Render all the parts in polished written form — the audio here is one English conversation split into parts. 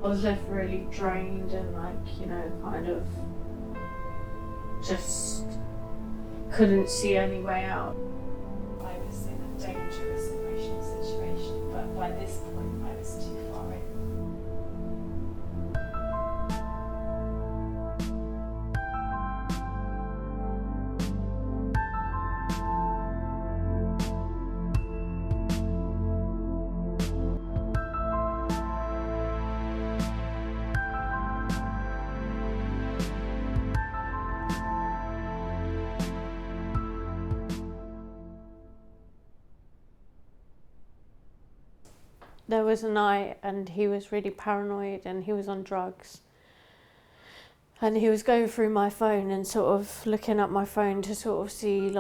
I was left really drained and kind of just couldn't see any way out. I was in a dangerous emotional situation, but by this point I was too far in. There was a night and he was really paranoid and he was on drugs. And he was going through my phone and sort of looking at my phone to sort of see,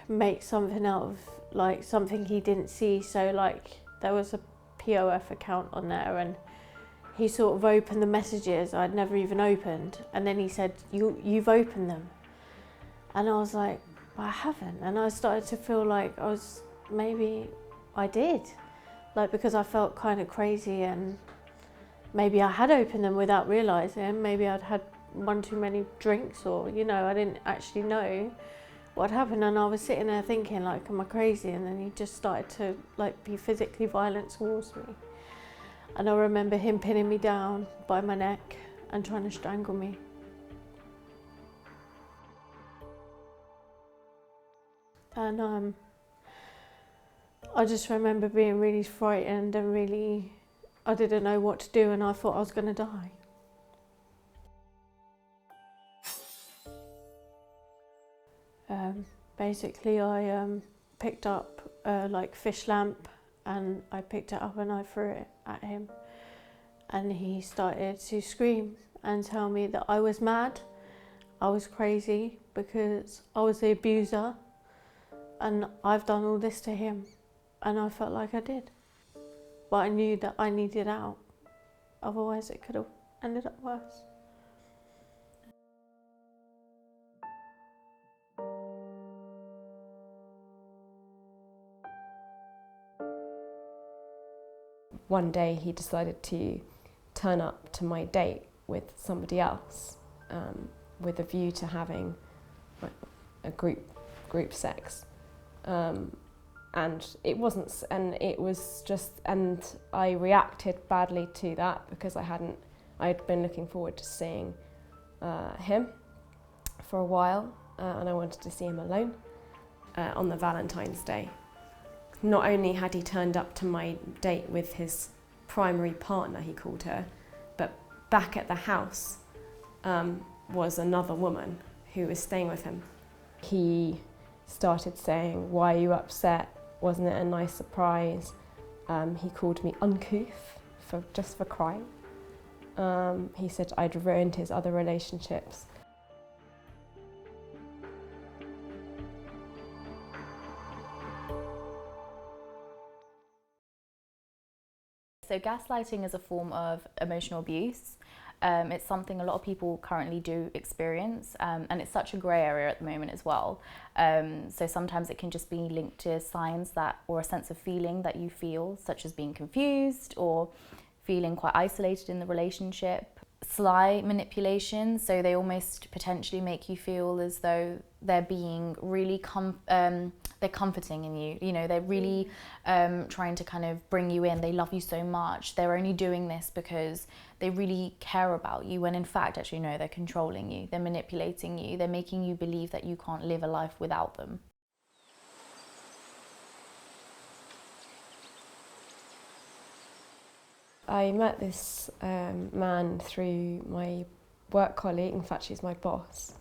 make something out of, something he didn't see. So, there was a POF account on there and he sort of opened the messages I'd never even opened. And then he said, you've opened them. And I was like, I haven't. And I started to feel like maybe I did. Because I felt kind of crazy and maybe I had opened them without realising. Maybe I'd had one too many drinks or, I didn't actually know what happened. And I was sitting there thinking, am I crazy? And then he just started to, be physically violent towards me. And I remember him pinning me down by my neck and trying to strangle me. And I just remember being really frightened and I didn't know what to do and I thought I was going to die. Basically I picked up a fish lamp and I picked it up and I threw it at him. And he started to scream and tell me that I was mad, I was crazy because I was the abuser and I've done all this to him. And I felt like I did. But I knew that I needed out. Otherwise it could have ended up worse. One day he decided to turn up to my date with somebody else, with a view to having a group sex. And it wasn't, and it was just, and I reacted badly to that because I'd been looking forward to seeing him for a while, and I wanted to see him alone on the Valentine's Day. Not only had he turned up to my date with his primary partner, he called her, but back at the house was another woman who was staying with him. He started saying, "Why are you upset? Wasn't it a nice surprise?" He called me uncouth just for crying. He said I'd ruined his other relationships. So gaslighting is a form of emotional abuse. It's something a lot of people currently do experience, and it's such a grey area at the moment as well. So sometimes it can just be linked to signs or a sense of feeling that you feel, such as being confused or feeling quite isolated in the relationship. Sly manipulation, so they almost potentially make you feel as though they're being really they're comforting in you. They're really trying to kind of bring you in. They love you so much. They're only doing this because they really care about you, when in fact, actually, no, they're controlling you. They're manipulating you. They're making you believe that you can't live a life without them. I met this man through my work colleague. In fact, she's my boss.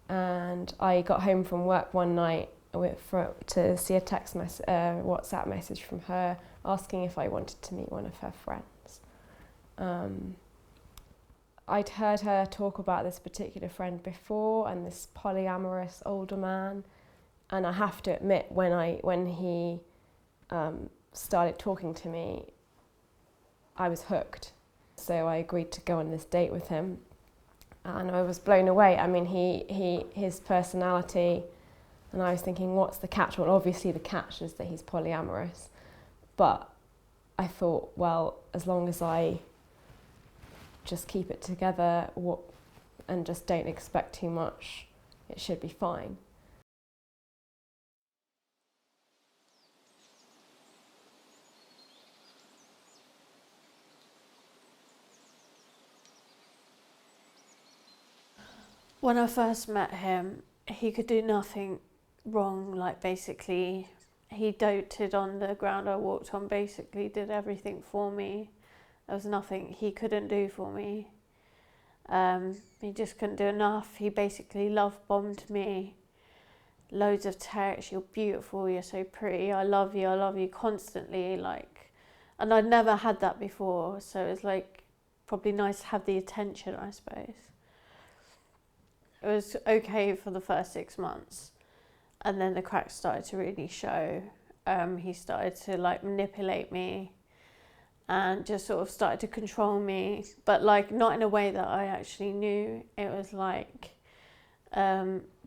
And I got home from work one night to see a WhatsApp message from her asking if I wanted to meet one of her friends. I'd heard her talk about this particular friend before and this polyamorous older man, and I have to admit, when he started talking to me, I was hooked. So I agreed to go on this date with him, and I was blown away. I mean, his personality, and I was thinking, what's the catch? Well, obviously the catch is that he's polyamorous, but I thought, well, as long as I just keep it together and just don't expect too much, it should be fine. When I first met him, he could do nothing wrong. Like, basically, he doted on the ground I walked on, basically did everything for me. There was nothing he couldn't do for me. He just couldn't do enough. He basically love bombed me. Loads of texts, you're beautiful, you're so pretty, I love you constantly, like, and I'd never had that before, so it was like probably nice to have the attention, I suppose. It was okay for the first 6 months, and then the cracks started to really show. He started to like manipulate me and just sort of started to control me, but like not in a way that I actually knew. It was like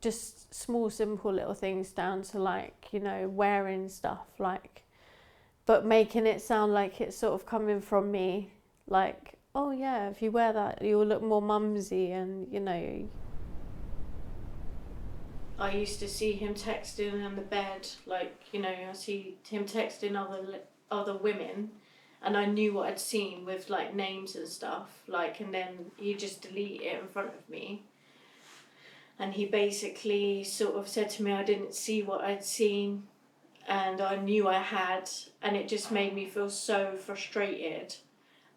just small simple little things, down to like, you know, wearing stuff, like, but making it sound like it's sort of coming from me, like, oh yeah, if you wear that you'll look more mumsy, and you know. I used to see him texting on the bed, like, you know, I see him texting other women, and I knew what I'd seen with like names and stuff, like, and then he'd just delete it in front of me. And he basically sort of said to me I didn't see what I'd seen, and I knew I had, and it just made me feel so frustrated.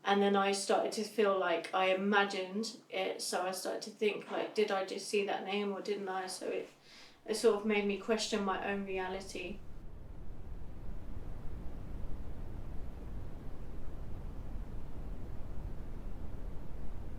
And then I started to feel like I imagined it, so I started to think, like, did I just see that name or didn't I? So it sort of made me question my own reality.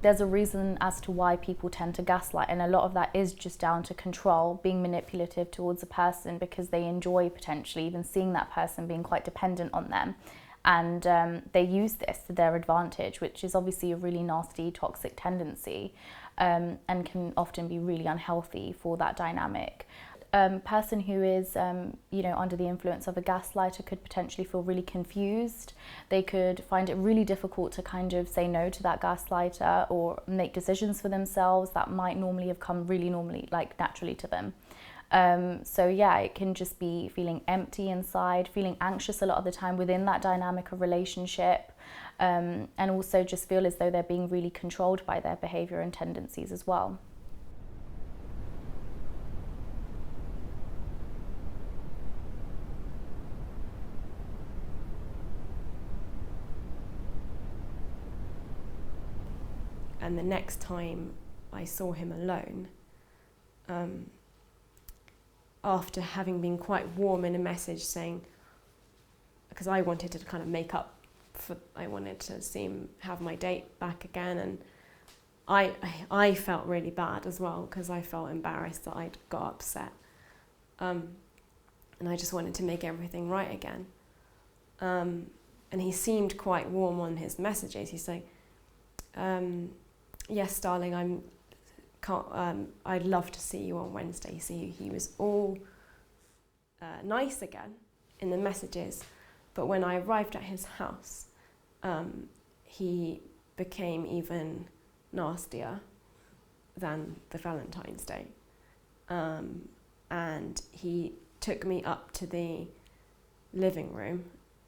There's a reason as to why people tend to gaslight, and a lot of that is just down to control, being manipulative towards a person because they enjoy potentially even seeing that person being quite dependent on them. And they use this to their advantage, which is obviously a really nasty, toxic tendency, and can often be really unhealthy for that dynamic. Person who is, under the influence of a gaslighter could potentially feel really confused. They could find it really difficult to kind of say no to that gaslighter or make decisions for themselves that might normally have come like naturally to them. It can just be feeling empty inside, feeling anxious a lot of the time within that dynamic of relationship, and also just feel as though they're being really controlled by their behaviour and tendencies as well. And the next time I saw him alone, after having been quite warm in a message saying, because I wanted to kind of make up for, I wanted to have my date back again, and I felt really bad as well because I felt embarrassed that I'd got upset, and I just wanted to make everything right again. And he seemed quite warm on his messages. He's like, yes, darling, I'd love to see you on Wednesday. So he was all nice again in the messages, but when I arrived at his house, he became even nastier than the Valentine's Day. And he took me up to the living room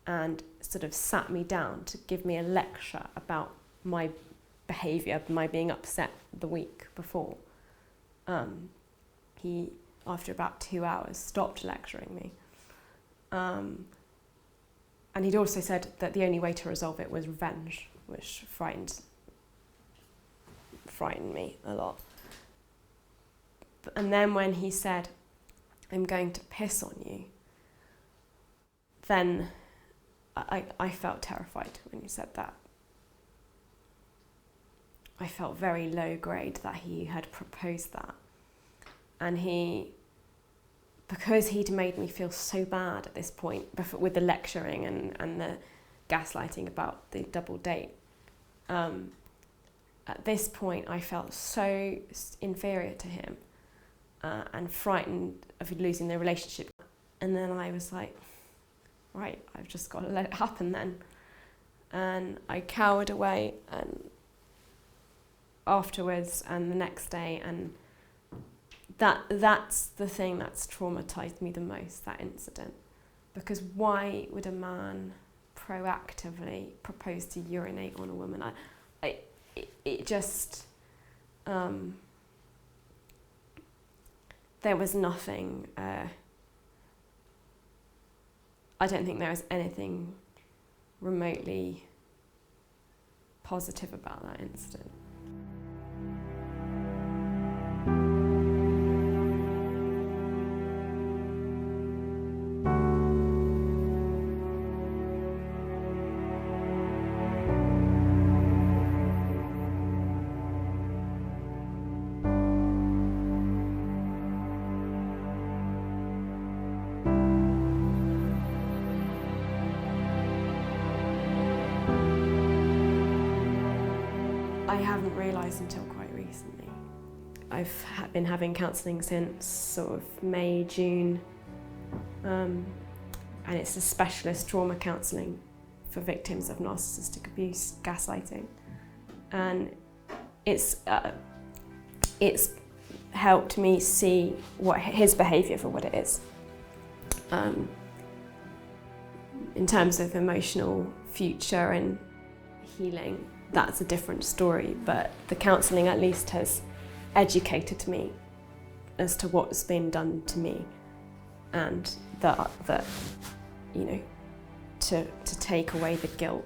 and sort of sat me down to give me a lecture about my behaviour, my being upset the week before. He, after about 2 hours, stopped lecturing me. And he'd also said that the only way to resolve it was revenge, which frightened me a lot. And then when he said, I'm going to piss on you, then I felt terrified when he said that. I felt very low grade that he had proposed that. And because he'd made me feel so bad at this point, with the lecturing and the gaslighting about the double date, at this point I felt so inferior to him and frightened of losing the relationship. And then I was like, right, I've just got to let it happen then. and I cowered away, and afterwards and the next day, and that's the thing that's traumatized me the most, that incident. Because why would a man proactively propose to urinate on a woman? It just there was nothing. I don't think there was anything remotely positive about that incident. I haven't realised until quite recently. I've been having counselling since sort of May, June, and it's a specialist trauma counselling for victims of narcissistic abuse, gaslighting, and it's helped me see what his behaviour for what it is. In terms of emotional future and healing, that's a different story, but the counselling at least has educated me as to what's been done to me, and that you know, to take away the guilt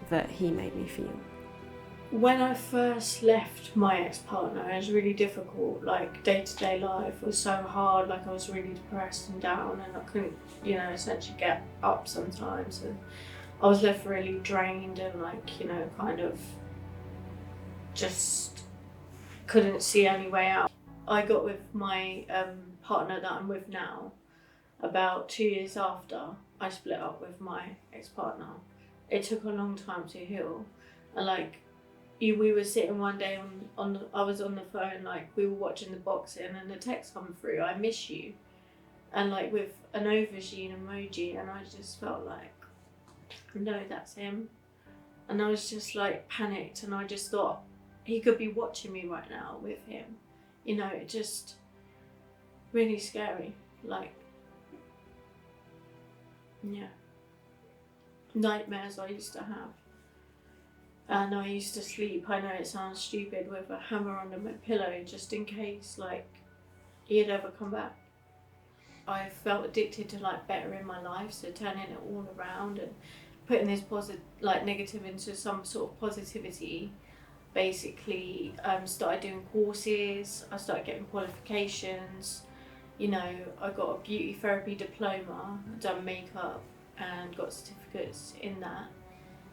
that he made me feel. When I first left my ex-partner, it was really difficult. Like, day-to-day life was so hard. Like, I was really depressed and down, and I couldn't, you know, essentially get up sometimes, and I was left really drained and, like, you know, kind of just couldn't see any way out. I got with my partner that I'm with now about 2 years after I split up with my ex-partner. It took a long time to heal, and like, we were sitting one day I was on the phone, like, we were watching the boxing, and the text come through, "I miss you," and like with an aubergine emoji, and I just felt like, no, that's him. And I was just like panicked, and I just thought he could be watching me right now with him. You know, it just really scary. Like, yeah, nightmares I used to have. And I used to sleep, I know it sounds stupid, with a hammer under my pillow just in case, like, he'd ever come back. I felt addicted to, like, bettering my life, so turning it all around and putting this negative into some sort of positivity. Basically, started doing courses, I started getting qualifications. You know, I got a beauty therapy diploma, done makeup, and got certificates in that.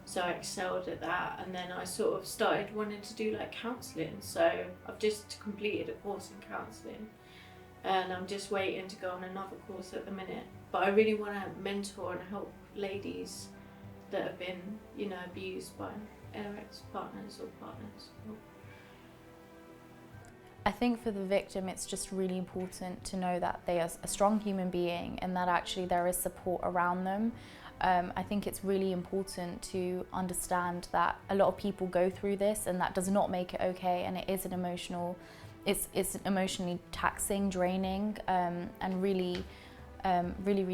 So I excelled at that, and then I sort of started wanting to do like counselling. So I've just completed a course in counselling, and I'm just waiting to go on another course at the minute. But I really want to mentor and help ladies that have been, you know, abused by their ex-partners or partners. I think for the victim, it's just really important to know that they are a strong human being and that actually there is support around them. I think it's really important to understand that a lot of people go through this, and that does not make it okay, and it is an it's emotionally taxing, draining, and really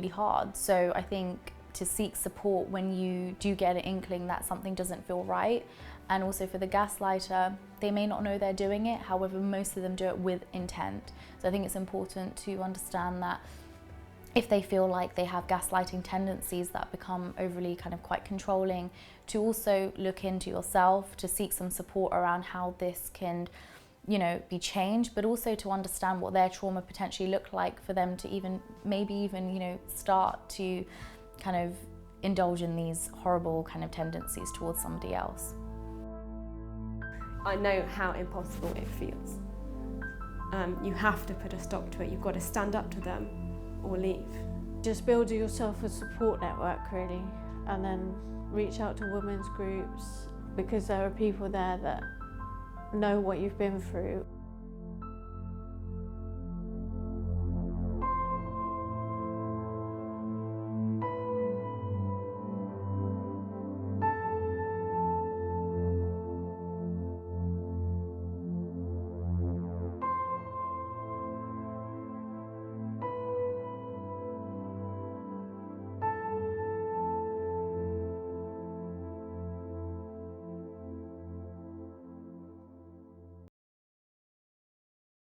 hard. So I think to seek support when you do get an inkling that something doesn't feel right. And also for the gaslighter, they may not know they're doing it, however most of them do it with intent. So I think it's important to understand that if they feel like they have gaslighting tendencies that become overly kind of quite controlling, to also look into yourself, to seek some support around how this can, you know, be changed, but also to understand what their trauma potentially looked like for them to maybe even, you know, start to kind of indulge in these horrible kind of tendencies towards somebody else. I know how impossible it feels. You have to put a stop to it. You've got to stand up to them or leave. Just build yourself a support network, really, and then reach out to women's groups, because there are people there that know what you've been through.